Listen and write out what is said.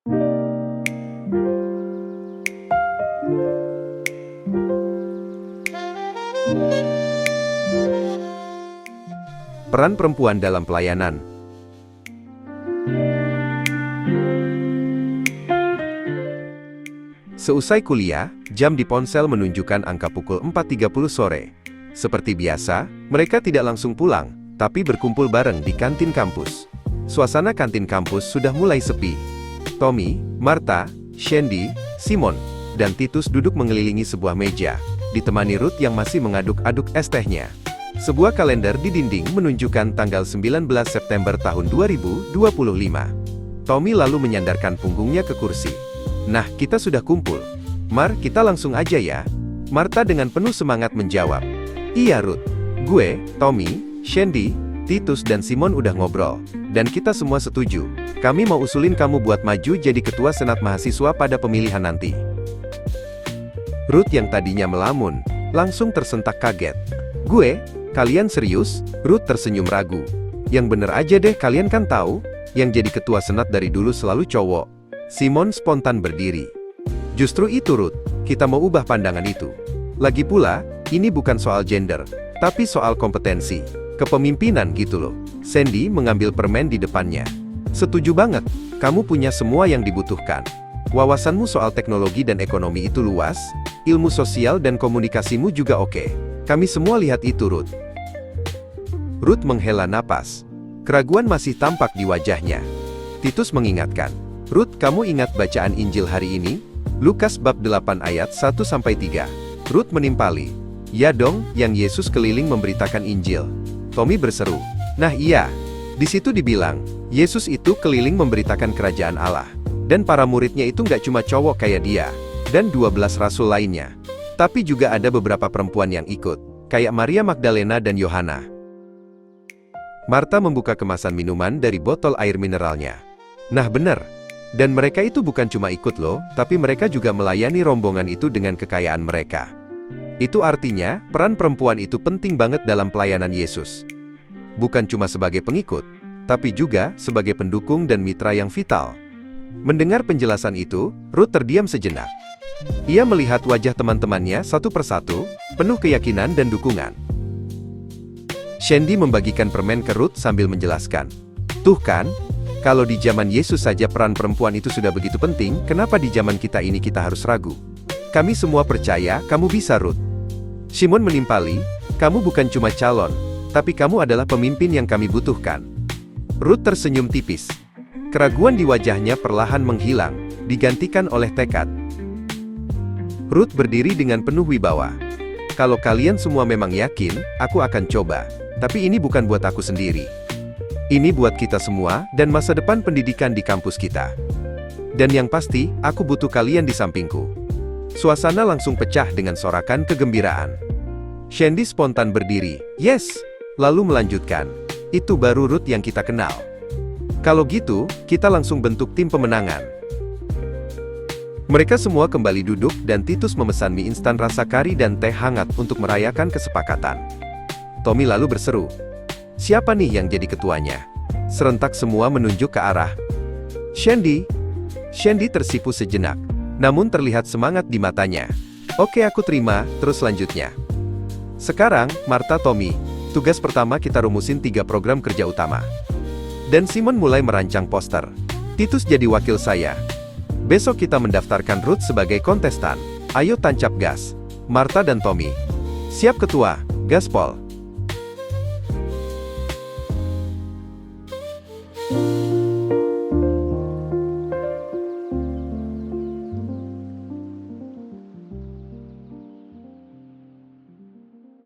Peran perempuan dalam pelayanan. Seusai kuliah, jam di ponsel menunjukkan angka pukul 4.30 sore. Seperti biasa, mereka tidak langsung pulang, tapi berkumpul bareng di kantin kampus. Suasana kantin kampus sudah mulai sepi. Tommy, Martha, Shandy, Simon, dan Titus duduk mengelilingi sebuah meja, ditemani Ruth yang masih mengaduk-aduk es tehnya. Sebuah kalender di dinding menunjukkan tanggal 19 September tahun 2025. Tommy lalu menyandarkan punggungnya ke kursi. "Nah, kita sudah kumpul. Mar, kita langsung aja ya." Martha dengan penuh semangat menjawab. "Iya Ruth. Gue, Tommy, Shandy, Titus dan Simon udah ngobrol. Dan kita semua setuju. Kami mau usulin kamu buat maju jadi ketua senat mahasiswa pada pemilihan nanti." Ruth yang tadinya melamun, langsung tersentak kaget. "Gue? Kalian serius?" Ruth tersenyum ragu. "Yang bener aja deh, kalian kan tahu, yang jadi ketua senat dari dulu selalu cowok." Simon spontan berdiri. "Justru itu Ruth, kita mau ubah pandangan itu. Lagi pula, ini bukan soal gender, tapi soal kompetensi, kepemimpinan gitu loh." Sandy mengambil permen di depannya. "Setuju banget, kamu punya semua yang dibutuhkan. Wawasanmu soal teknologi dan ekonomi itu luas, ilmu sosial dan komunikasimu juga oke. Kami semua lihat itu Ruth." Ruth menghela napas. Keraguan masih tampak di wajahnya. Titus mengingatkan, "Ruth, kamu ingat bacaan Injil hari ini? Lukas bab 8 ayat 1-3. Ruth menimpali, "Ya dong, yang Yesus keliling memberitakan Injil." Tommy berseru, "Nah iya. Di situ dibilang, Yesus itu keliling memberitakan kerajaan Allah. Dan para muridnya itu nggak cuma cowok kayak dia, dan 12 rasul lainnya. Tapi juga ada beberapa perempuan yang ikut, kayak Maria Magdalena dan Yohana." Martha membuka kemasan minuman dari botol air mineralnya. "Nah bener. Dan mereka itu bukan cuma ikut loh, tapi mereka juga melayani rombongan itu dengan kekayaan mereka. Itu artinya, peran perempuan itu penting banget dalam pelayanan Yesus. Bukan cuma sebagai pengikut, tapi juga sebagai pendukung dan mitra yang vital." Mendengar penjelasan itu, Ruth terdiam sejenak. Ia melihat wajah teman-temannya satu persatu, penuh keyakinan dan dukungan. Shandy membagikan permen ke Ruth sambil menjelaskan, "Tuh kan, kalau di zaman Yesus saja peran perempuan itu sudah begitu penting, kenapa di zaman kita ini kita harus ragu? Kami semua percaya kamu bisa Ruth." Simon menimpali, "Kamu bukan cuma calon, tapi kamu adalah pemimpin yang kami butuhkan." Ruth tersenyum tipis. Keraguan di wajahnya perlahan menghilang, digantikan oleh tekad. Ruth berdiri dengan penuh wibawa. "Kalau kalian semua memang yakin, aku akan coba. Tapi ini bukan buat aku sendiri. Ini buat kita semua, dan masa depan pendidikan di kampus kita. Dan yang pasti, aku butuh kalian di sampingku." Suasana langsung pecah dengan sorakan kegembiraan. Shandy spontan berdiri, "Yes!" Lalu melanjutkan, "Itu baru Ruth yang kita kenal. Kalau gitu, kita langsung bentuk tim pemenangan." Mereka semua kembali duduk dan Titus memesan mie instan rasa kari dan teh hangat untuk merayakan kesepakatan. Tommy lalu berseru, "Siapa nih yang jadi ketuanya?" Serentak semua menunjuk ke arah Shandy. Shandy tersipu sejenak, namun terlihat semangat di matanya. "Oke, aku terima." Terus selanjutnya, "Sekarang, Martha, Tommy, tugas pertama kita rumusin 3 program kerja utama." Dan Simon mulai merancang poster. "Titus jadi wakil saya. Besok kita mendaftarkan Ruth sebagai kontestan. Ayo tancap gas." Martha dan Tommy, "Siap ketua, gaspol."